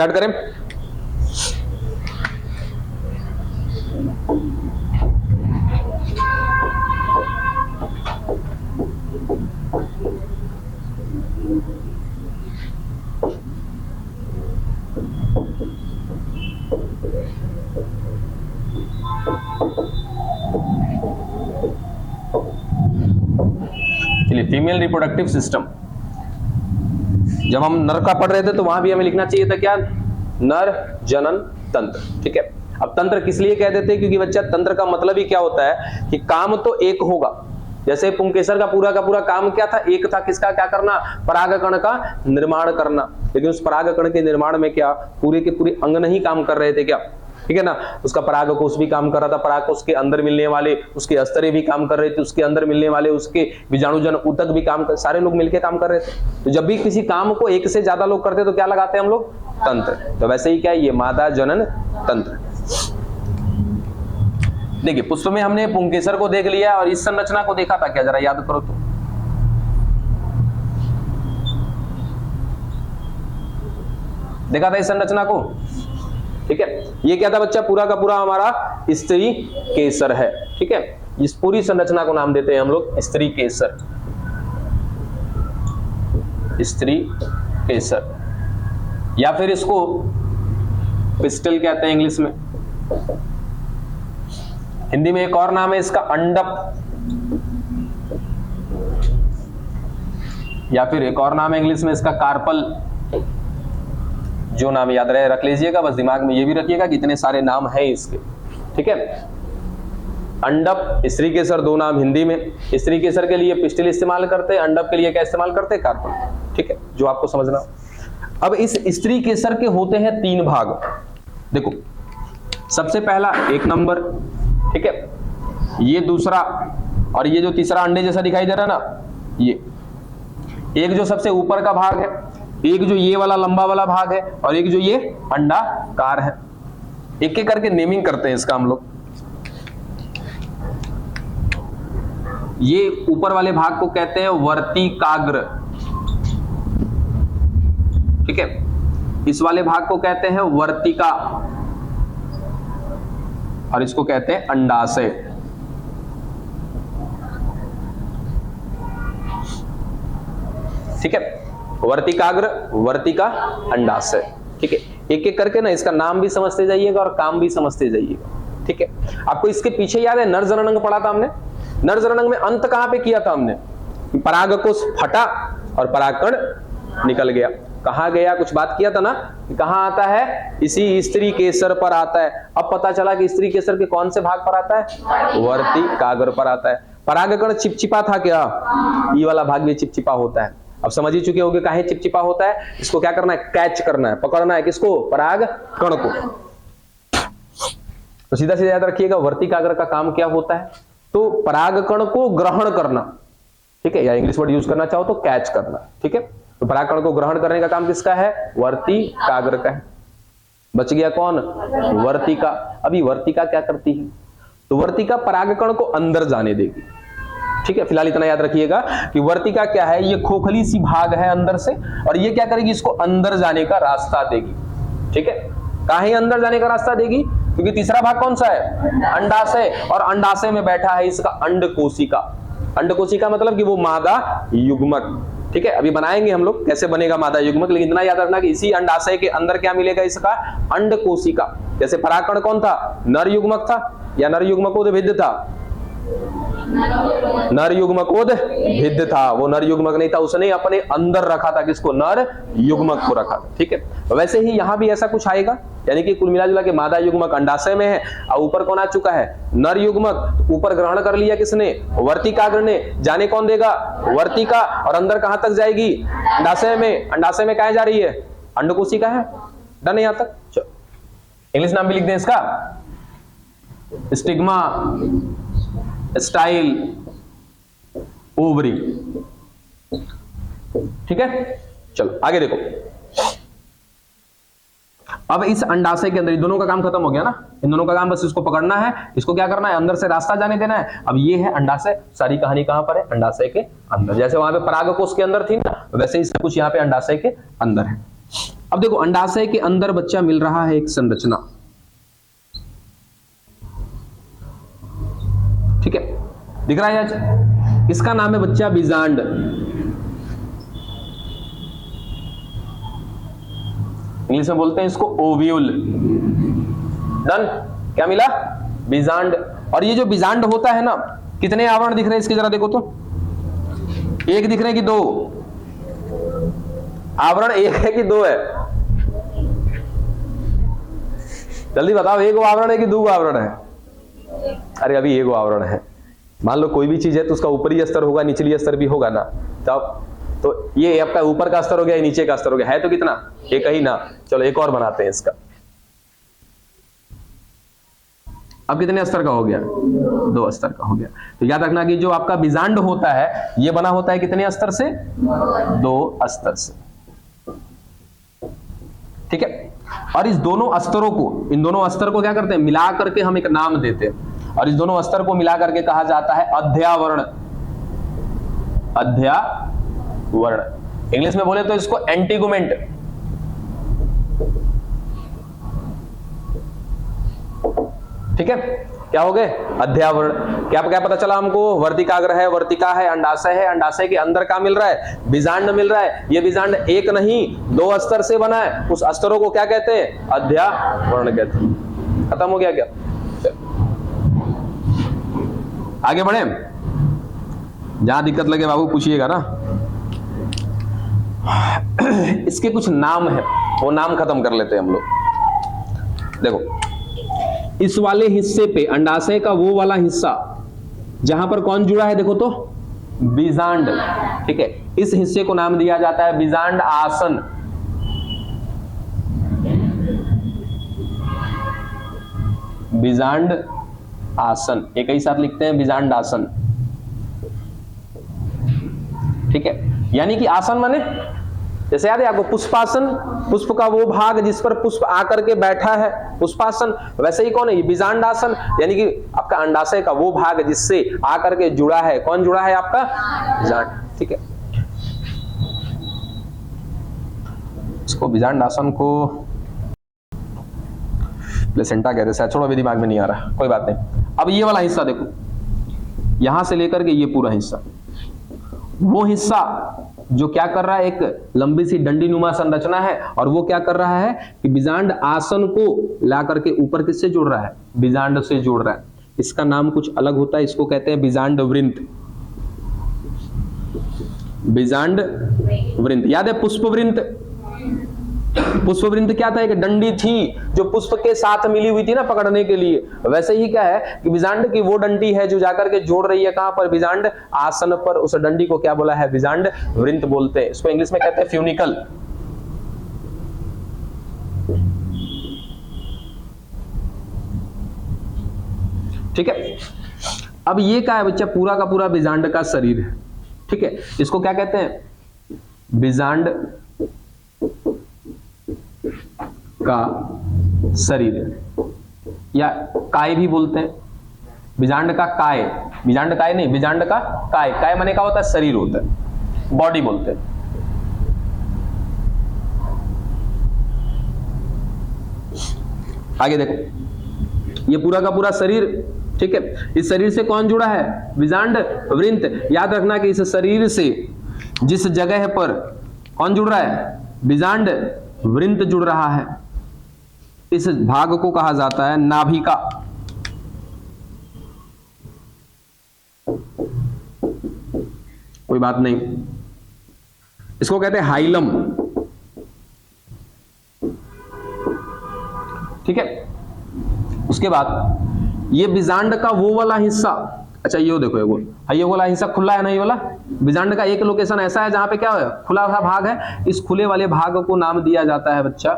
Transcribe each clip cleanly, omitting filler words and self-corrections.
Start करें। चलिए, female reproductive system. जब हम नर का पढ़ रहे थे तो वहां भी हमें लिखना चाहिए था क्या, नर जनन तंत्र। ठीक है, अब तंत्र किस लिए कह देते हैं, क्योंकि बच्चा तंत्र का मतलब ही क्या होता है कि काम तो एक होगा। जैसे पुंकेसर का पूरा काम क्या था, एक था, किसका, क्या करना, परागकण का निर्माण करना। लेकिन उस परागकण के निर्माण में क्या पूरे के पूरे अंग नहीं काम कर रहे थे क्या, ठीक है ना। उसका परागकोश भी काम कर रहा था, परागकोश के अंदर मिलने वाले उसके अस्तरे भी काम कर रहे थे, उसके अंदर मिलने वाले उसके बीजाणुजन ऊतक भी काम कर, सारे लोग मिलकर काम कर रहे थे। तो जब भी किसी काम को एक से ज्यादा लोग करते तो क्या लगाते हैं हम लोग, तंत्र। तो वैसे ही क्या है, ये मादा जनन तंत्र। देखिए, पुष्प में हमने पुंकेसर को देख लिया और इस संरचना को देखा था क्या, जरा याद करो तो। देखा था इस संरचना को, ठीक है। ये क्या था बच्चा, पूरा का पूरा हमारा स्त्री केसर है। ठीक है, इस पूरी संरचना को नाम देते हैं हम लोग स्त्री केसर, स्त्री केसर, या फिर इसको पिस्टल कहते हैं इंग्लिश में। हिंदी में एक और नाम है इसका, अंडप, या फिर एक और नाम है इंग्लिश में इसका कार्पल। जो नाम याद रहे रख लीजिएगा, बस दिमाग में ये भी रखिएगा कि इतने सारे नाम हैं इसके। ठीक है, अंडप, स्त्री केसर, दो नाम हिंदी में। स्त्री केसर के लिए पिस्टल इस्तेमाल करते हैं, अंडप के लिए क्या इस्तेमाल करते हैं, कार्पल। ठीक है, जो आपको समझना। अब इस स्त्री केसर के होते हैं 3 भाग। देखो, सबसे पहला 1 नंबर, ठीक है, ये दूसरा, और ये जो तीसरा अंडे जैसा दिखाई दे रहा है ना, ये एक जो सबसे ऊपर का भाग है, एक जो ये वाला लंबा वाला भाग है, और एक जो ये अंडाकार है। एक एक करके नेमिंग करते हैं इसका हम लोग। ये ऊपर वाले भाग को कहते हैं वर्तिकाग्र, ठीक है। इस वाले भाग को कहते हैं वर्तिका, और इसको कहते हैं अंडाशय। ठीक है, वर्तिकाग्र, वर्तिका, अंडाशय। ठीक है, एक एक करके ना इसका नाम भी समझते जाइएगा और काम भी समझते जाइएगा। ठीक है, आपको इसके पीछे याद है नर जननांग पढ़ा था हमने। नर जननांग में अंत कहां पे किया था हमने, परागकोश फटा और परागकण निकल गया। कहां गया, कुछ बात किया था ना, कहां आता है, इसी स्त्री केसर पर आता है। अब पता चला कि स्त्री केसर के कौन से भाग पर आता है, वर्तिकाग्र पर आता है। परागकण चिपचिपा था क्या, ये वाला भाग भी चिपचिपा होता है। अब समझ ही चुके होंगे काहे चिपचिपा होता है। इसको क्या करना है, कैच करना है, पकड़ना है, किसको, परागकण को। तो सीधा सीधा याद रखिएगा, वर्तिकाग्र का काम क्या होता है, तो परागकण को ग्रहण करना। ठीक है, या इंग्लिश वर्ड यूज करना चाहो तो कैच करना। ठीक है, तो परागकण को ग्रहण करने का काम किसका है, वर्तिकाग्र का है। बच गया कौन, वर्तिका। अभी वर्तिका क्या करती है, तो वर्तिका परागकण को अंदर जाने देगी। ठीक है, फिलहाल इतना याद रखिएगा कि वर्तिका क्या है, ये खोखली सी भाग है अंदर से, और ये क्या करेगी, इसको अंदर जाने का रास्ता देगी। ठीक है, काहे अंदर जाने का रास्ता देगी, क्योंकि तीसरा भाग कौन सा है, अंडाशय, और अंडाशय में बैठा है इसका अंडकोशिका। अंडकोशिका मतलब कि वो मादा युग्मक। ठीक है, अभी बनाएंगे हम लोग कैसे बनेगा मादा युग्मक, लेकिन इतना याद रखना कि इसी अंडाशय के अंदर क्या मिलेगा, इसका अंडकोशिका। जैसे परागकण कौन था, नर युग्मक था, या नर युग्मकोद भिद्ध था, नर युग्मकोद भिद्ध था। वो नर युग्मक नहीं था, उसने अपने अंदर रखा था, किसको, नर युग्मक को रखा। ठीक है, वैसे ही यहां भी ऐसा कुछ आएगा, यानी कि कुल मिला जुला के मादा युग्मक अंडाशय में है, और ऊपर कौन आ चुका है, नर युग्मक। ऊपर ग्रहण कर लिया किसने, वर्तिकाग्र ने। जाने कौन देगा, वर्तिका, और अंदर कहां तक जाएगी, अंडाशय में। अंडाशय में कहां जा रही है, अंडकोशिका है। डन है यहां तक। चलो, इंग्लिश नाम भी लिख दें इसका, स्टिग्मा, स्टाइल, ओवरी। ठीक है, चलो आगे देखो। अब इस अंडाशय के अंदर दोनों का काम खत्म हो गया ना, इन दोनों का काम बस इसको पकड़ना है, इसको क्या करना है, अंदर से रास्ता जाने देना है। अब ये है अंडाशय, सारी कहानी कहां पर है, अंडाशय के अंदर। जैसे वहां पे परागकोश के अंदर थी ना, वैसे ही सब कुछ यहाँ पे अंडाशय के अंदर है। अब देखो अंडाशय के अंदर बच्चा मिल रहा है एक संरचना, ठीक है, दिख रहा है आज, इसका नाम है बच्चा बीजांड। इंग्लिश में बोलते हैं इसको ओव्यूल। डन, क्या मिला? बीजांड। और ये जो बीजांड होता है ना, कितने आवरण दिख रहे हैं इसके, जरा देखो तो, एक दिख रहे हैं कि दो? आवरण एक है कि दो है? जल्दी बताओ, एक आवरण है कि दो आवरण है? अरे अभी एक आवरण है। मान लो कोई भी चीज है तो उसका ऊपरी स्तर होगा, निचली स्तर भी होगा ना, तब तो ये आपका ऊपर का स्तर हो गया, नीचे का स्तर हो गया, है तो कितना? एक ही ना। चलो एक और बनाते हैं इसका। अब कितने स्तर का हो गया? दो स्तर का हो गया। तो याद रखना कि जो आपका बीजांड होता है ये बना होता है कितने स्तर से? दो स्तर से, ठीक है। और इस दोनों स्तरों को, इन दोनों स्तर को क्या करते हैं? मिला करके हम एक नाम देते हैं, और इस दोनों स्तर को मिला करके कहा जाता है अध्यावरण। अध्यावरण, इंग्लिश में बोले तो इसको एंटीगुमेंट। ठीक है, क्या हो गए? अध्यावरण। क्या क्या पता चला हमको? वर्तिकाग्र है, वर्तिका है, अंडाशय है, अंडाशय के अंदर का मिल रहा है, बीजांड मिल रहा है। ये बीजांड एक नहीं दो स्तर से बना है, उस स्तरों को क्या कहते हैं? अध्यावरण कहते हैं। खत्म हो गया क्या? आगे बढ़े, जहां दिक्कत लगे बाबू पूछिएगा ना। इसके कुछ नाम है, वो नाम खत्म कर लेते हैं हम लोग। देखो इस वाले हिस्से पे, अंडाशय का वो वाला हिस्सा जहां पर कौन जुड़ा है, देखो तो बीजांड, ठीक है। इस हिस्से को नाम दिया जाता है बीजांड आसन। बीजांड आसन, एक ही साथ लिखते हैं, बीजांड आसन, ठीक है। यानी कि आसन माने, जैसे याद है आपको पुष्पासन, पुष्प का वो भाग जिस पर पुष्प आकर के बैठा है, पुष्पासन। वैसे ही कौन है? बीजांड आसन, यानी कि आपका अंडाशय का वो भाग जिससे आकर के जुड़ा है। कौन जुड़ा है? आपका बीजांड, ठीक है। इसको बीजांड आसन को प्लेसेंटा कहते हैं, छोड़ो अभी दिमाग में नहीं आ रहा, कोई बात नहीं। अब ये वाला हिस्सा देखो, यहां से लेकर के ये पूरा हिस्सा, वो हिस्सा जो क्या कर रहा है, एक लंबी सी डंडी नुमा संरचना है, और वो क्या कर रहा है कि बीजांड आसन को ला करके ऊपर किससे जोड़ रहा है? बीजांड से जोड़ रहा है। इसका नाम कुछ अलग होता है, इसको कहते हैं बीजांड वृंत। बीजांड वृंत, याद है पुष्प वृंत? पुष्प वृंत क्या था? एक डंडी थी जो पुष्प के साथ मिली हुई थी ना पकड़ने के लिए। वैसे ही क्या है कि बीजांड की वो डंडी है जो जाकर के जोड़ रही है कहां पर? बीजांड आसन पर। उस डंडी को क्या बोला है? बीजांड वृंत बोलते हैं। इसको इंग्लिश में कहते हैं फ्यूनिकल। ठीक है। अब ये क्या है बच्चा? पूरा का पूरा बीजांड का शरीर है, ठीक है। इसको क्या कहते हैं? बीजांड का शरीर, या काय भी बोलते हैं। बीजांड का काय, बीजांड काय नहीं, बीजांड का काय। काय माने का होता है? शरीर होता है, बॉडी बोलते हैं। आगे देखो, ये पूरा का पूरा शरीर, ठीक है। इस शरीर से कौन जुड़ा है? बीजांड वृंत। याद रखना कि इस शरीर से जिस जगह पर कौन जुड़ रहा है? बीजांड वृंत जुड़ रहा है। इस भाग को कहा जाता है नाभिका। कोई बात नहीं, इसको कहते हैं हाइलम, ठीक है। उसके बाद ये बीजांड का वो वाला हिस्सा, अच्छा ये देखो, ये वाला हिस्सा खुला है ना, ये वाला बीजांड का एक लोकेशन ऐसा है जहां पे क्या है? खुला हुआ भाग है। इस खुले वाले भाग को नाम दिया जाता है बच्चा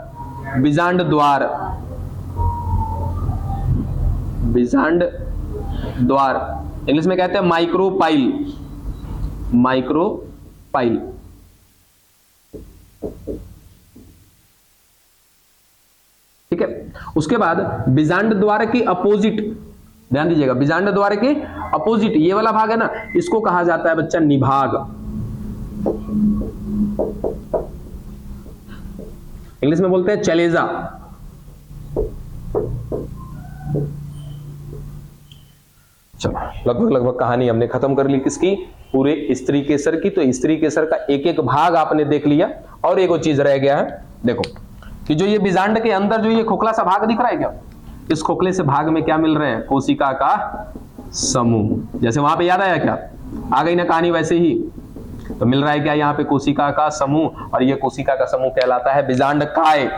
बीजांड द्वार। बीजांड द्वार, इंग्लिश में कहते हैं माइक्रोपाइल। माइक्रोपाइल, ठीक है। उसके बाद बीजांड द्वार की अपोजिट, ध्यान दीजिएगा, बीजांड द्वार के अपोजिट ये वाला भाग है ना, इसको कहा जाता है बच्चा निभाग। इंग्लिश में बोलते हैं चलेजा। चलो लगभग कहानी हमने खत्म कर ली किसकी, पूरे स्त्री केसर की। तो स्त्री केसर का एक एक भाग आपने देख लिया। और एक चीज रह गया है, देखो कि जो ये बीजांड के अंदर जो ये खोखला सा भाग दिख रहा है क्या, इस खोखले से भाग में क्या मिल रहे हैं, कोशिका का समूह। जैसे वहां पे याद आया क्या, आ गई ना कहानी वैसे ही, तो मिल रहा है क्या यहाँ पे कोशिका का समूह, और ये कोशिका का समूह कहलाता है बीजांड काय।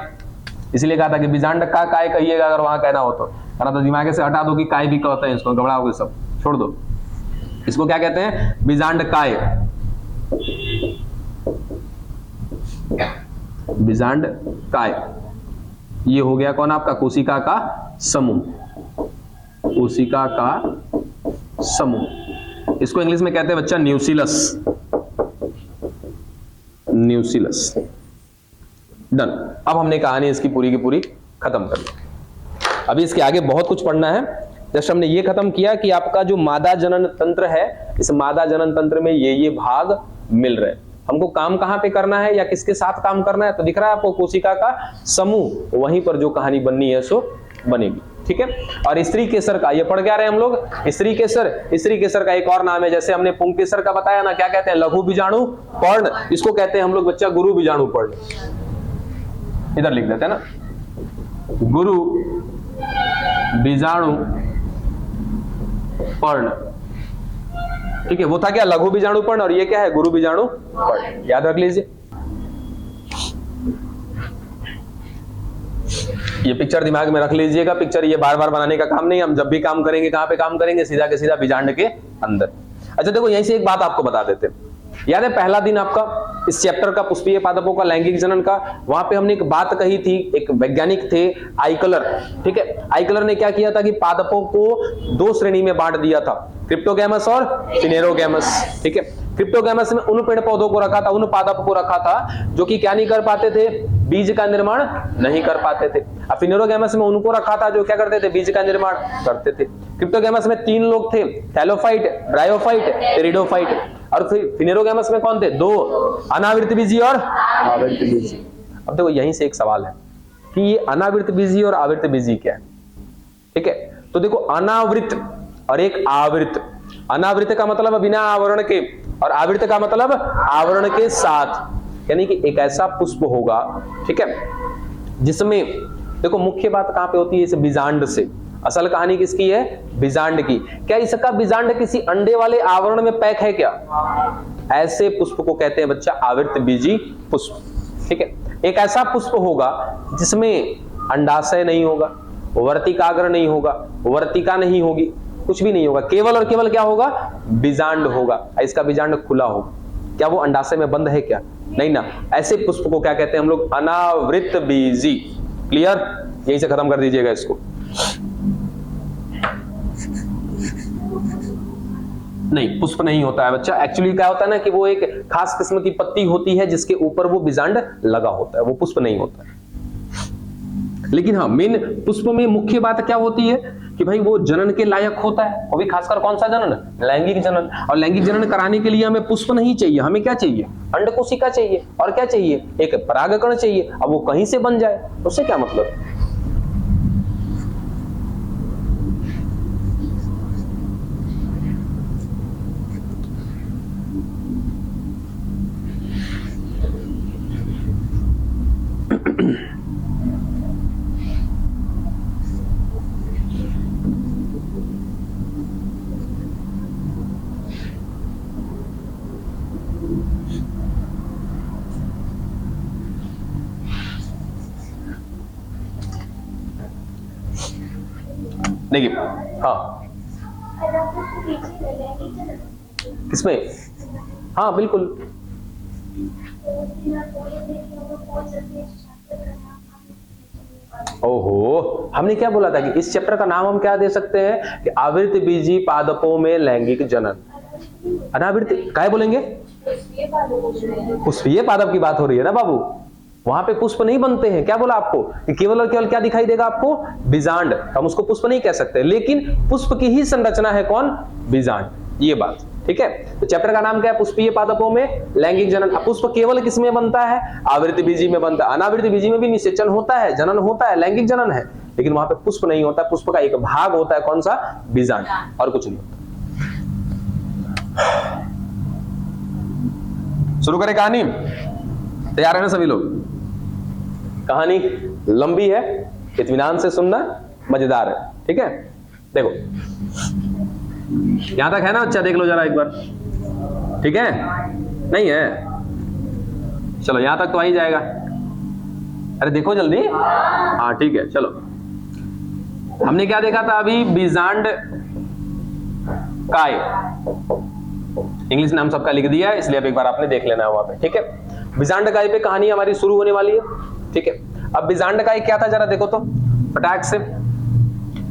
इसलिए कहा था कि बीजांड का काय कहिएगा अगर वहां कहना हो तो, है ना। तो दिमाग से हटा दो कि काय भी कहते हैं इसको, घबराओगे सब, छोड़ दो। इसको क्या कहते हैं, बीजांड काय, बीजांड काय। ये हो गया कौन, आपका कोशिका का समूह, कोशिका का समूह। इसको इंग्लिश में कहते हैं बच्चा न्यूक्लियस, न्यूक्लियस। डन। अब हमने कहानी इसकी पूरी की पूरी खत्म कर ली। अभी इसके आगे बहुत कुछ पढ़ना है। जस्ट हमने ये खत्म किया कि आपका जो मादा जनन तंत्र है, इस मादा जनन तंत्र में ये भाग मिल रहे हैं। हमको काम कहां पे करना है या किसके साथ काम करना है, तो दिख रहा है आपको कोशिका का समूह, वहीं पर जो कहानी बननी है सो बनेगी। ठीक है। और स्त्री केसर का ये पढ़ क्या रहे हैं हम लोग, स्त्री केसर। स्त्री केसर का एक और नाम है, जैसे हमने पुंकेसर का बताया ना, क्या कहते हैं, लघु बीजाणु पर्ण। इसको कहते हैं हम लोग बच्चा गुरु बीजाणु पर्ण। इधर लिख देते हैं ना, गुरु बीजाणु पर्ण। ठीक है, वो था क्या, लघु बीजाणु पर्ण, और ये क्या है, गुरु बीजाणु पर्ण। याद रख लीजिए। ये पिक्चर दिमाग में रख लीजिएगा। पिक्चर ये बार बार बनाने का काम नहीं, हम जब भी काम करेंगे कहां पे काम करेंगे, सीधा के सीधा बीजांड के अंदर। अच्छा देखो, यहीं से एक बात आपको बता देते हैं। याद है पहला दिन आपका इस चैप्टर का पुष्पीय पादपों का लैंगिक जनन का, वहां पे हमने एक बात कही थी, एक वैज्ञानिक थे आइकलर। ठीक है, आइकलर ने क्या किया था कि पादपों को दो श्रेणी में बांट दिया था, क्रिप्टोगैमस और फिनेरोगैमस। ठीक है, क्रिप्टोगैमस में उन पेड़ पौधों को रखा था, उन पादपों को रखा था जो कि क्या नहीं कर पाते थे, बीज का निर्माण नहीं कर पाते थे। अब फिनेरोगैमस में उनको रखा था जो क्या करते थे, बीज का निर्माण करते थे। क्रिप्टोगैमस में 3 लोग थे, थैलोफाइट, ब्रायोफाइट, टेरिडोफाइट। और फिनेरोगैमस में कौन थे, 2, अनावृत बीजी और आवृत बीजी। अब देखो यहीं से एक सवाल है कि ये अनावृत बीजी और आवृत बीजी क्या है। ठीक है, तो देखो अनावृत और एक आवृत। अनावृत का मतलब बिना आवरण के, और आवृत का मतलब आवरण के साथ। यानी कि एक ऐसा पुष्प होगा, ठीक है, जिसमें देखो मुख्य बात कहां पे होती है, इस बीजांड से। असल कहानी किसकी है, बीजांड की। क्या इसका बीजांड किसी अंडे वाले आवरण में पैक है क्या, ऐसे पुष्प को कहते हैं बच्चा आवृत बीजी पुष्प। ठीक है, एक ऐसा पुष्प होगा जिसमें अंडाशय नहीं होगा, वर्तिकाग्र नहीं होगा, वर्तिका नहीं होगी, कुछ भी नहीं होगा, केवल और केवल क्या होगा, बीजांड होगा। इसका बीजांड खुला होगा। क्या वो अंडाशय में बंद है क्या, नहीं ना। ऐसे पुष्प को क्या कहते हैं हम लोग, अनावृत बीजी। क्लियर, यहीं से खत्म कर दीजिएगा इसको। नहीं, पुष्प नहीं होता है बच्चा। एक्चुअली क्या होता है ना कि वो एक खास किस्म की पत्ती होती है जिसके ऊपर वो बीजांड लगा होता है, वो पुष्प नहीं होता है। लेकिन हाँ, मेन पुष्प में मुख्य बात क्या होती है कि भाई वो जनन के लायक होता है, वो भी खासकर कौन सा जनन, लैंगिक जनन। और लैंगिक जनन कराने के लिए हमें पुष्प नहीं चाहिए, हमें क्या चाहिए, अंड कोशिका चाहिए, और क्या चाहिए, एक परागकण चाहिए। अब वो कहीं से बन जाए उससे क्या मतलब। देखिए, हाँ किसमें, हाँ बिल्कुल। ओहो, हमने क्या बोला था कि इस चैप्टर का नाम हम क्या दे सकते हैं कि आवृत बीजी पादपों में लैंगिक जनन। अनावृत क्या बोलेंगे, पुष्पीय पादप की बात हो रही है ना बाबू, वहां पे पुष्प नहीं बनते हैं। क्या बोला आपको कि केवल और केवल क्या दिखाई देगा आपको, बीजांड। हम उसको पुष्प नहीं कह सकते, लेकिन पुष्प की ही संरचना है कौन, बीजांड। ये बात ठीक है। तो चैप्टर का नाम क्या है? पुष्पीय पादपों में लैंगिक जनन। अब पुष्प केवल किसमें बनता है? आवृत बीजी में बनता है। अनावृत बीजी में भी निषेचन होता है, जनन होता है, लैंगिक जनन है, लेकिन वहां पे पुष्प नहीं होता। पुष्प का एक भाग होता है, कौन सा? बीजांड, और कुछ नहीं होता। शुरू करें कहानी? तैयार है ना सभी लोग? कहानी लंबी है, इत्मीनान से सुनना, मजेदार है, ठीक है। देखो यहां तक है ना बच्चा? देख लो जरा एक बार, ठीक है? नहीं है? चलो यहां तक तो आ ही जाएगा। अरे देखो जल्दी। हाँ ठीक है, चलो। हमने क्या देखा था अभी? बीजांड काय। इंग्लिश नाम सबका लिख दिया है, इसलिए अब एक बार आपने देख लेना है वहां पे, ठीक है। बीजांड काय पे कहानी हमारी शुरू होने वाली है, ठीक है। अब बीजांड काय क्या था जरा देखो तो फटाक से।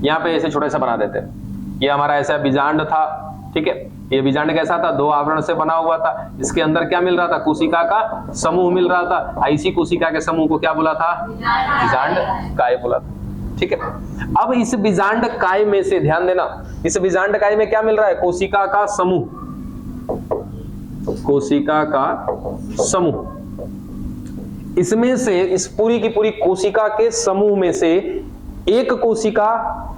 यहाँ पे ऐसे छोटा सा बना देते हैं। ये हमारा ऐसा बीजांड था, ठीक है। ये बीजांड कैसा था? 2 आवरण से बना हुआ था। इसके अंदर क्या मिल रहा था? कोशिका का समूह मिल रहा था। इसी कोशिका के समूह को क्या बोला था? बीजांड काय बोला था, ठीक है। अब इस बीजांड काय में से ध्यान देना, इस बीजांड काय में क्या मिल रहा है? कोशिका का समूह, कोशिका का समूह। इसमें से, इस पूरी की पूरी कोशिका के समूह में से एक कोशिका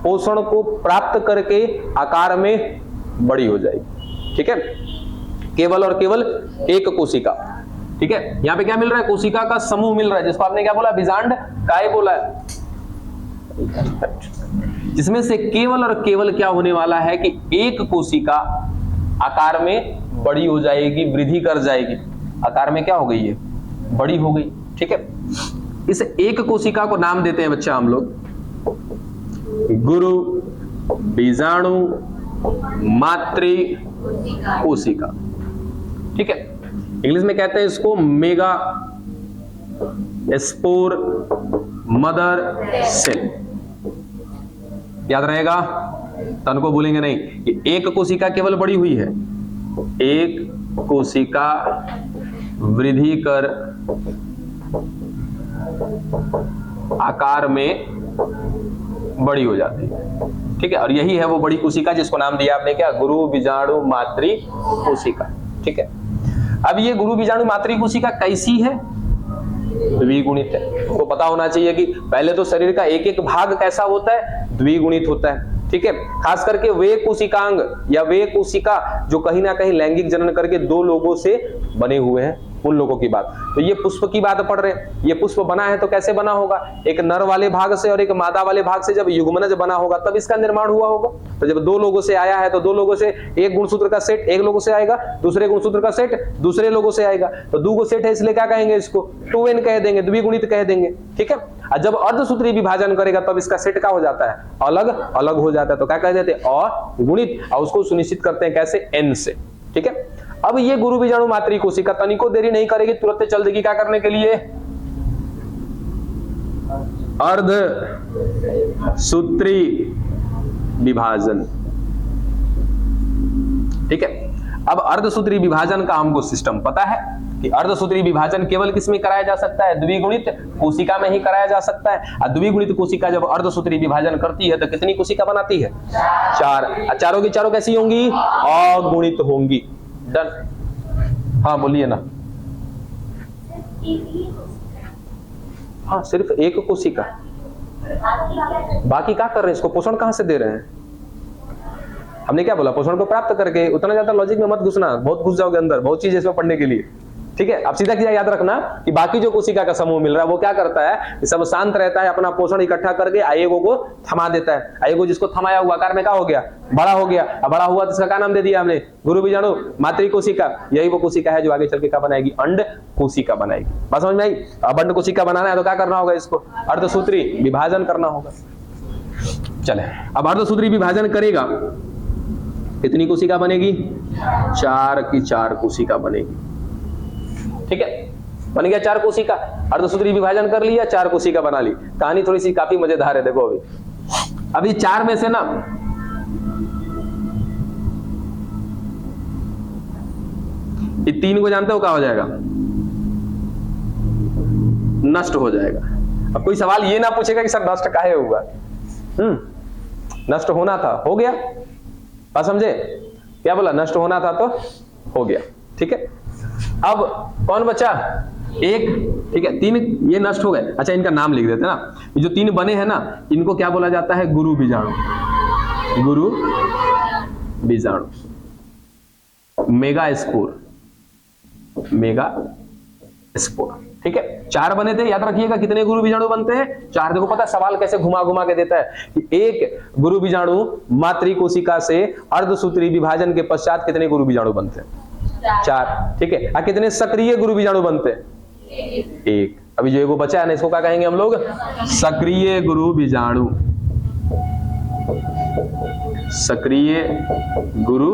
पोषण को प्राप्त करके आकार में बड़ी हो जाएगी, ठीक है। केवल और केवल एक कोशिका, ठीक है। यहां पे क्या मिल रहा है? कोशिका का समूह मिल रहा है, जिसको आपने क्या बोला? बीजांड काय बोला है। जिसमें से केवल और केवल क्या होने वाला है कि एक कोशिका आकार में बड़ी हो जाएगी, वृद्धि कर जाएगी। आकार में क्या हो गई है? बड़ी हो गई, ठीक है। इस एक कोशिका को नाम देते हैं बच्चा हम लोग गुरु बीजाणु मातृ कोशिका, ठीक है। इंग्लिश में कहते हैं इसको मेगा स्पोर मदर सेल। याद रहेगा, तन को भूलेंगे नहीं। कि एक कोशिका केवल बड़ी हुई है, एक कोशिका वृद्धि कर आकार में बड़ी हो जाती है, ठीक है। और यही है वो बड़ी कोशिका जिसको नाम दिया आपने क्या? गुरु बीजाणु मातृ कोशिका, ठीक है। अब ये गुरु बीजाणु मातृ कोशिका कैसी है? द्विगुणित है। आपको पता होना चाहिए कि पहले तो शरीर का एक एक भाग कैसा होता है? द्विगुणित होता है, ठीक है। खास करके वे कोशिकांग या वे कोशिका जो कहीं ना कहीं लैंगिक जनन करके 2 लोगों से बने हुए हैं, उन लोगों की बात। तो ये पुष्प की बात पढ़ रहे हैं। ये पुष्प बना है तो कैसे बना होगा? एक नर वाले भाग से और एक मादा वाले भाग से जब युग्मनज बना होगा तब इसका निर्माण हुआ होगा। तो जब 2 लोगों से आया है तो 2 लोगों से एक गुणसूत्र का सेट एक लोगों से आएगा, दूसरे गुणसूत्र का सेट दूसरे लोगों से आएगा। तो 2 को सेट है इसलिए क्या कहेंगे? इसको 2n कह देंगे, द्विगुणित कह देंगे, ठीक है। और जब अर्धसूत्री विभाजन करेगा तब इसका सेट क्या हो जाता है? अलग अलग हो जाता है। तो क्या कह देते हैं? अगुणित। और उसको सुनिश्चित करते हैं कैसे? n से, ठीक है। अब ये गुरु बीजाणु मातृ कोशिका तनिको देरी नहीं करेगी, तुरंत चल देगी क्या करने के लिए? अर्ध सूत्री विभाजन, ठीक है। अब अर्धसूत्री विभाजन का हमको सिस्टम पता है कि अर्धसूत्री विभाजन केवल किसमें कराया जा सकता है? द्विगुणित कोशिका में ही कराया जा सकता है। और द्विगुणित कोशिका जब अर्धसूत्री विभाजन करती है तो कितनी कोशिका बनाती है? 4। चारों की चारों कैसी होंगी? अगुणित होंगी। डन। हाँ बोलिए ना। हाँ सिर्फ एक कोशिका, बाकी क्या कर रहे हैं? इसको पोषण कहां से दे रहे हैं? हमने क्या बोला? पोषण को प्राप्त करके। उतना ज्यादा लॉजिक में मत घुसना, बहुत घुस जाओगे अंदर, बहुत चीज इसमें पढ़ने के लिए, ठीक है। अब सीधा याद रखना कि बाकी जो कोशिका का समूह मिल रहा है वो क्या करता है? कि सब शांत रहता है, अपना पोषण इकट्ठा करके आयेगो को थमा देता है। आयेगो जिसको थमाया हुआ आकार में क्या हो गया? बड़ा हो गया। अब बड़ा हुआ तो इसका क्या नाम दे दिया हमने? गुरु बीजाणु मातृ कोशिका। यही वो कोशिका है जो आगे चल के क्या बनाएगी? अंड कोशिका बनाएगी। बात समझ में आई? अब अंड कोशिका बनाना है तो क्या करना होगा? इसको अर्धसूत्री विभाजन करना होगा। चले, अब अर्धसूत्री विभाजन करेगा, कितनी कोशिका बनेगी? 4 की 4 कोशिका बनेगी, ठीक है। बन गया 4 कोशिका। अर्धसूत्री विभाजन कर लिया, 4 कोशिका बना ली। कहानी थोड़ी सी काफी मजेदार है। देखो अभी 4 में से ना ये 3 को जानते हो क्या हो जाएगा? नष्ट हो जाएगा। अब कोई सवाल ये ना पूछेगा कि सर नष्ट काहे हुआ? नष्ट होना था, हो गया। बात समझे? क्या बोला, नष्ट होना था तो हो गया। ठीक है, अब कौन बचा, एक। ठीक है, 3 ये नष्ट हो गए। अच्छा, इनका नाम लिख देते हैं ना, ये जो 3 बने हैं ना, इनको क्या बोला जाता है, गुरु बीजाणु। गुरु बीजाणु, मेगा स्पोर, मेगा स्पोर। ठीक है, 4 बने थे, याद रखिएगा कितने गुरु बीजाणु बनते हैं, 4। देखो पता सवाल कैसे घुमा घुमा के देता है कि एक गुरु बीजाणु मातृकोशिका से अर्धसूत्री विभाजन के पश्चात कितने गुरु बीजाणु बनते हैं, 4। ठीक है, कितने सक्रिय गुरु बीजाणु बनते हैं, 1। अभी जो एगो बचा है ना, इसको क्या कहेंगे हम लोग, सक्रिय गुरु बीजाणु, सक्रिय गुरु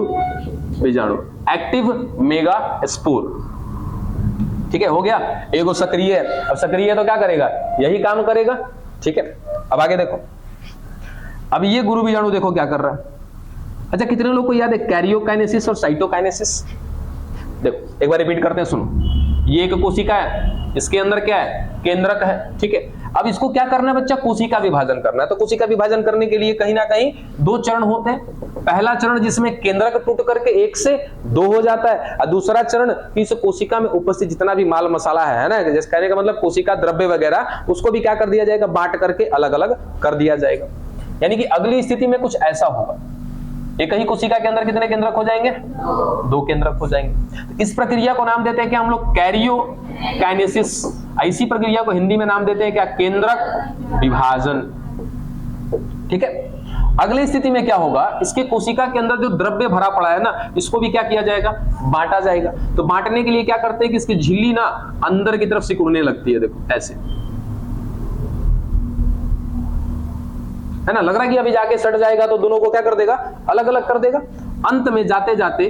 बीजाणु, एक्टिव मेगा स्पोर। ठीक है, हो गया, एगो सक्रिय है। अब सक्रिय है तो क्या करेगा, यही काम करेगा। ठीक है, अब आगे देखो, अब ये गुरु बीजाणु देखो क्या कर रहा है। अच्छा, कितने लोगों को याद है कैरियोकाइनेसिस और साइटोकाइनेसिस? देखो एक बार रिपीट करते हैं, सुनो। ये एक कोशिका है, इसके अंदर क्या है, केंद्रक है। ठीक है, अब इसको क्या करना है बच्चा, कोशिका विभाजन करना है। तो कोशिका विभाजन करने के लिए कहीं ना कहीं 2 चरण होते हैं। पहला चरण जिसमें केंद्रक टूट करके 1 से 2 हो जाता है, और दूसरा चरण कि इस कोशिका में उपस्थित जितना भी माल मसाला है ना, जैसे कहने का मतलब कोशिका द्रव्य वगैरह, उसको भी क्या कर दिया जाएगा, बांट करके अलग अलग कर दिया जाएगा। यानी कि अगली स्थिति में कुछ ऐसा होगा, एक ही कोशिका के अंदर कितने केंद्रक हो जाएंगे, 2 केंद्रक हो जाएंगे। इस प्रक्रिया को नाम देते हैं क्या हम लोग, कैरियोकाइनेसिस। ऐसी प्रक्रिया को हिंदी में नाम देते हैं क्या, केंद्रक विभाजन। ठीक है, अगली स्थिति में क्या होगा, इसके कोशिका के अंदर जो द्रव्य भरा पड़ा है ना, इसको भी क्या किया जाएगा, बांटा जाएगा। तो बांटने के लिए क्या करते हैं कि इसकी झिल्ली ना अंदर की तरफ सिकुड़ने लगती है, देखो ऐसे, है ना, लग रहा है कि अभी जाके सट जाएगा, तो दोनों को क्या कर देगा, अलग अलग कर देगा। अंत में जाते जाते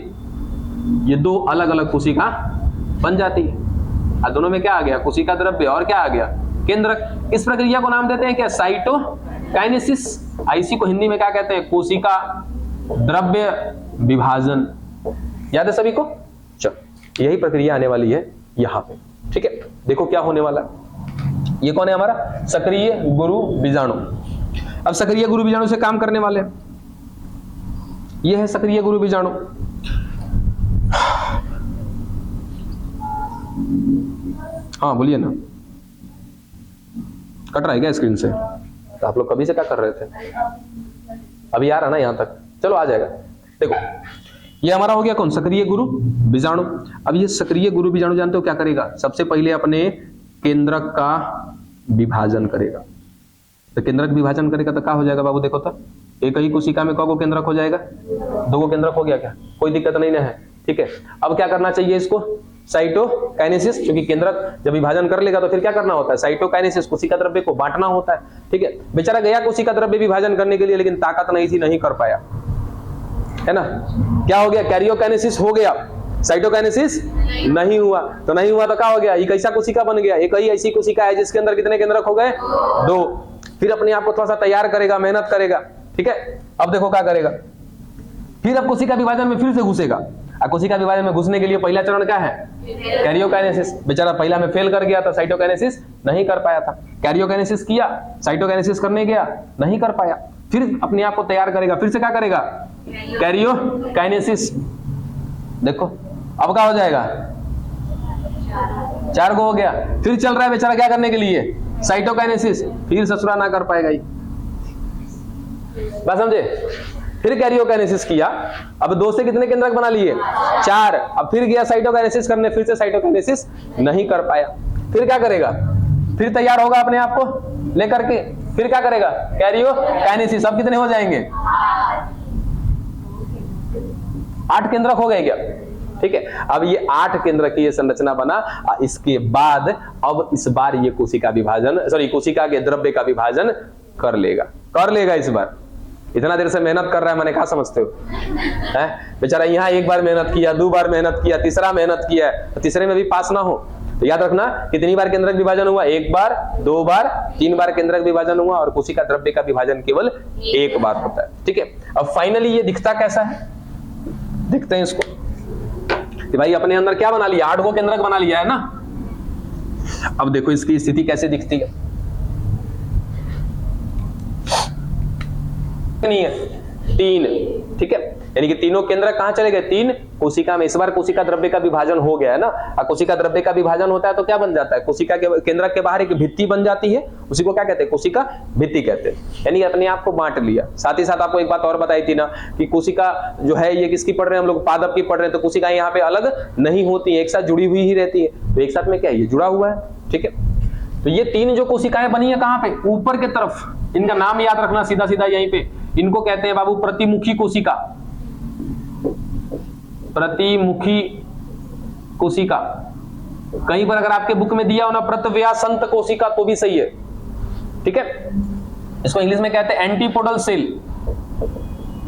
ये 2 अलग अलग कोशिका बन जाती है, और दोनों में क्या आ गया, कोशिका द्रव्य और क्या आ गया, केंद्रक। इस प्रक्रिया को नाम देते हैं क्या, साइटोकाइनेसिस। ऐसी को हिंदी में क्या कहते हैं, कोशिका द्रव्य विभाजन। याद है सभी को? चलो, यही प्रक्रिया आने वाली है यहां पे। ठीक है, देखो क्या होने वाला है। ये कौन है हमारा, सक्रिय गुरु बीजाणु। अब सक्रिय गुरु बीजाणु से काम करने वाले हैं, ये है सक्रिय गुरु बीजाणु। हाँ बोलिए ना, कट रहा है क्या स्क्रीन से? तो आप लोग कभी से क्या कर रहे थे, अभी आ रहा ना यहां तक, चलो आ जाएगा। देखो ये हमारा हो गया कौन, सक्रिय गुरु बीजाणु। अब ये सक्रिय गुरु बीजाणु जानते हो क्या करेगा, सबसे पहले अपने केंद्रक का विभाजन करेगा। तो केंद्रक विभाजन करेगा तो क्या हो जाएगा बाबू, देखो तो एक ही कोशिका में कौन केंद्रक हो जाएगा, 2 केंद्रक हो गया, क्या कोई दिक्कत नहीं ना है। ठीक है, अब क्या करना चाहिए इसको, साइटोकाइनेसिस, क्योंकि केंद्रक जब विभाजन कर लेगा तो फिर क्या करना होता है, साइटोकाइनेसिस, कोशिका द्रव्य को बांटना होता है। ठीक है, बेचारा गया कोशिका द्रव्य विभाजन करने के लिए, लेकिन ताकत नहीं थी, नहीं कर पाया, है ना। क्या हो गया, कैरियोकाइनेसिस हो गया, साइटोकाइनेसिस नहीं हुआ। तो नहीं हुआ तो क्या हो गया, एक ऐसा कोशिका बन गया, एक ही ऐसी कोशिका है जिसके अंदर कितने केंद्रक हो गए, 2। फिर अपने आप को थोड़ा सा तैयार करेगा, मेहनत करेगा। ठीक है, अब देखो क्या करेगा, फिर अब कोशिका विभाजन में फिर से घुसेगा। कोशिका विभाजन में घुसने के लिए पहला चरण क्या है, कैरियोकाइनेसिस। बेचारा पहला में फेल कर गया था, साइटोकाइनेसिस नहीं कर पाया था। कैरियोकाइनेसिस किया, साइटोकाइनेसिस करने गया, नहीं कर पाया, फिर अपने आप को तैयार करेगा, फिर से क्या करेगा, कैरियोकाइनेसिस। देखो अब क्या हो जाएगा, 4 को हो गया, फिर चल रहा है बेचारा क्या करने के लिए, साइटोकाइनेसिस, फिर ससुरा ना कर पाएगा ही, बात समझे। फिर कैरियोकाइनेसिस किया, अब 2 से कितने केंद्रक बना लिए, 4। अब फिर गया साइटोकाइनेसिस करने, फिर से साइटोकाइनेसिस नहीं कर पाया, फिर क्या करेगा, फिर तैयार होगा अपने आप को लेकर के, फिर क्या करेगा, कैरियोकाइनेसिस। अब कितने हो जाएंगे, 8 केंद्रक हो गए क्या। ठीक है, अब ये 8 केंद्रक की ये संरचना बना। इसके बाद अब इस बार ये कोशिका विभाजन, सॉरी कोशिका के द्रव्य का विभाजन कर लेगा इस बार। इतना देर से मेहनत कर रहा है, मैंने कहा समझते हो, है बेचारा यहाँ 1 बार मेहनत किया, 2 बार मेहनत किया, तीसरा मेहनत किया, तो तीसरे में भी पास ना हो। तो याद रखना कितनी बार केंद्रक विभाजन हुआ, 1 बार, 2 बार, 3 बार केंद्रक विभाजन हुआ, और कोशिका द्रव्य का विभाजन केवल 1 बार होता है। ठीक है, अब फाइनली ये दिखता कैसा है, देखते हैं इसको कि भाई अपने अंदर क्या बना लिया, 8 को केंद्रक बना लिया है ना। अब देखो इसकी स्थिति कैसे दिखती है, नहीं है 3। ठीक है, यानी कि तीनों केंद्रक कहां चले गए, 3 कोशिका में। इस बार कोशिका द्रव्य का विभाजन हो गया है ना। कोशिका द्रव्य का विभाजन होता है तो क्या बन जाता है, कोशिका के केंद्रक के बाहर एक भित्ति बन जाती है, उसी को क्या कहते हैं, कोशिका भित्ति कहते हैं। यानी अपने आप को बांट लिया। साथ ही साथ आपको एक बात और बताई थी ना कि कोशिका जो है ये किसकी पढ़ रहे हैं हम लोग, पादप की पढ़ रहे हैं, तो कोशिका यहाँ पे अलग नहीं होती है, एक साथ जुड़ी हुई ही रहती है। तो एक साथ में क्या है, ये जुड़ा हुआ है, ठीक है। तो ये 3 जो कोशिकाएं बनी है कहां पे, ऊपर के तरफ। इनका नाम याद रखना सीधा सीधा यहीं पे, इनको कहते हैं बाबू प्रतिमुखी कोशिका। प्रतिमुखी कोशिका। कहीं पर अगर आपके बुक में दिया हो ना प्रत्व्यासंत कोशिका तो भी सही है, ठीक है। इसको इंग्लिश में कहते हैं antipodal cell.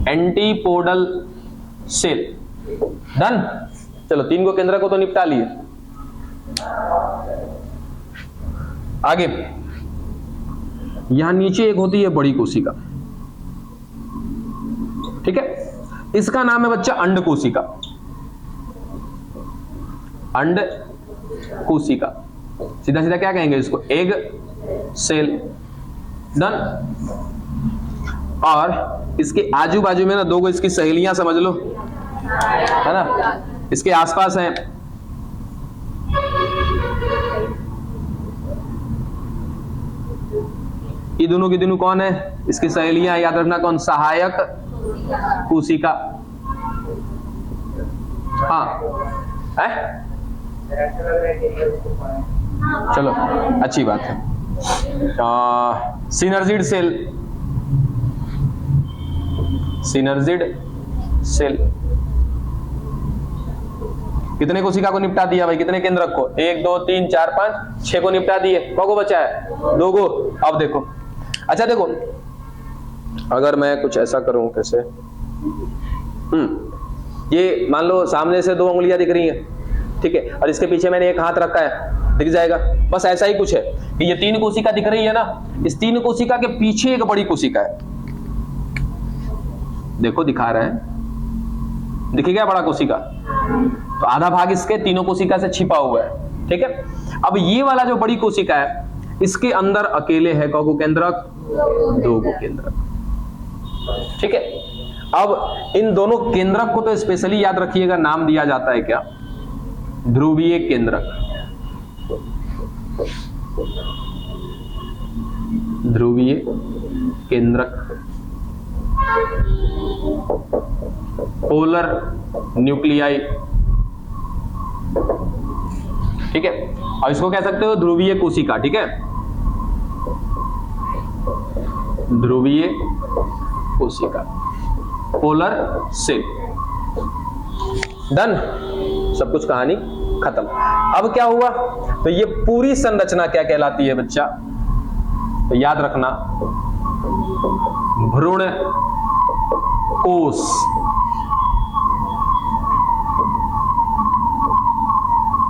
Antipodal cell. Done. चलो 3 को केंद्र को तो निपटा लिए। आगे यहां नीचे एक होती है बड़ी कोशिका, ठीक है। इसका नाम है बच्चा अंड कोशिका। अंड कोशिका, सीधा सीधा क्या कहेंगे इसको, एग सेल। डन। और इसके आजू बाजू में ना 2 इसकी सहेलियां समझ लो, है ना, इसके आसपास हैं। ये दोनों की दोनों कौन है, इसकी सहेलियां, याद रखना कौन, सहायक कोशिका। हाँ है? चलो अच्छी बात है। Synergid cell. Synergid cell. कितने कोशिका को निपटा दिया भाई, कितने केंद्रक को, 1 2 3 4 5 6 को निपटा दिए। को बचा है 2 को। अब देखो, अच्छा देखो, अगर मैं कुछ ऐसा करूं, कैसे, ये मान लो सामने से 2 उंगलियां दिख रही हैं, ठीक है, और इसके पीछे मैंने एक हाथ रखा है, दिख जाएगा। बस ऐसा ही कुछ है कि ये 3 कोशिका दिख रही है ना, इस 3 कोशिका के पीछे एक बड़ी कोशिका है। देखो दिखा रहा है, दिखेगा बड़ा कोशिका, तो आधा भाग इसके 3 कोशिका से छिपा हुआ है, ठीक है। अब ये वाला जो बड़ी कोशिका है, इसके अंदर अकेले है को केंद्रक, 2 को केंद्रक, ठीक है। अब इन दोनों केंद्रक को तो स्पेशली याद रखिएगा, नाम दिया जाता है क्या, ध्रुवीय केंद्रक। ध्रुवीय केंद्रक, पोलर न्यूक्लियाई, ठीक है। और इसको कह सकते हो ध्रुवीय कोशिका, ठीक है, ध्रुवीय कोशिका, पोलर सेल। डन। सब कुछ कहानी खत्म। अब क्या हुआ, तो ये पूरी संरचना क्या कहलाती है बच्चा, तो याद रखना, भ्रूण कोश।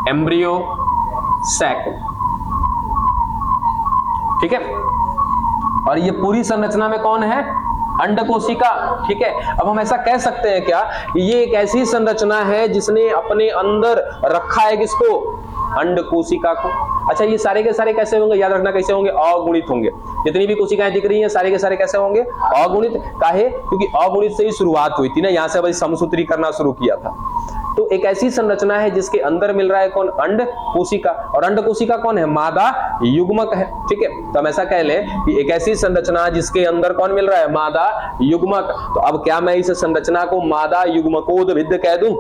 एम्ब्रियो सैक, ठीक है। और ये पूरी संरचना में कौन है, अंड कोशिका, ठीक है। अब हम ऐसा कह सकते हैं क्या, ये एक ऐसी संरचना है जिसने अपने अंदर रखा है किसको, अंड कोशिका को। अच्छा, ये सारे के सारे कैसे होंगे, याद रखना कैसे होंगे, अगुणित होंगे। जितनी भी कोशिकाएं दिख रही हैं सारे के सारे कैसे होंगे, अगुणित। काहे, क्योंकि अगुणित से ही शुरुआत हुई थी ना, यहां से भाई समसूत्री करना शुरू किया था। तो एक ऐसी संरचना है जिसके अंदर मिल रहा है कौन, अंड कोशिका। और अंड कोशिका कौन है, मादा युग्मक है, ठीक है। तो हम ऐसा कह लें कि एक ऐसी संरचना जिसके अंदर कौन मिल रहा है, मादा युग्मक। तो अब क्या मैं इस संरचना को मादा युग्मकोद्भिद कह दूं,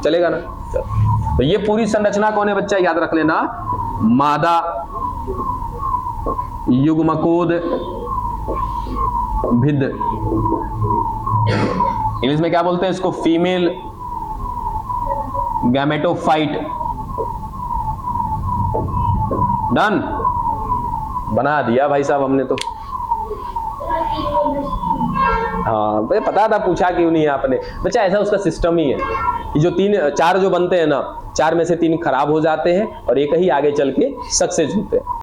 चलेगा ना। तो ये पूरी संरचना कौन है बच्चा, याद रख लेना, मादा युग्मकोद्भिद। इंग्लिश में क्या बोलते हैं इसको, फीमेल गैमेटोफाइट। डन। बना दिया भाई साहब हमने तो। हाँ मुझे पता था, पूछा क्यों नहीं है आपने बच्चा, ऐसा उसका सिस्टम ही है कि जो 4 जो बनते हैं ना, 4 में से 3 खराब हो जाते हैं और एक ही आगे चल के सक्सेस होते हैं।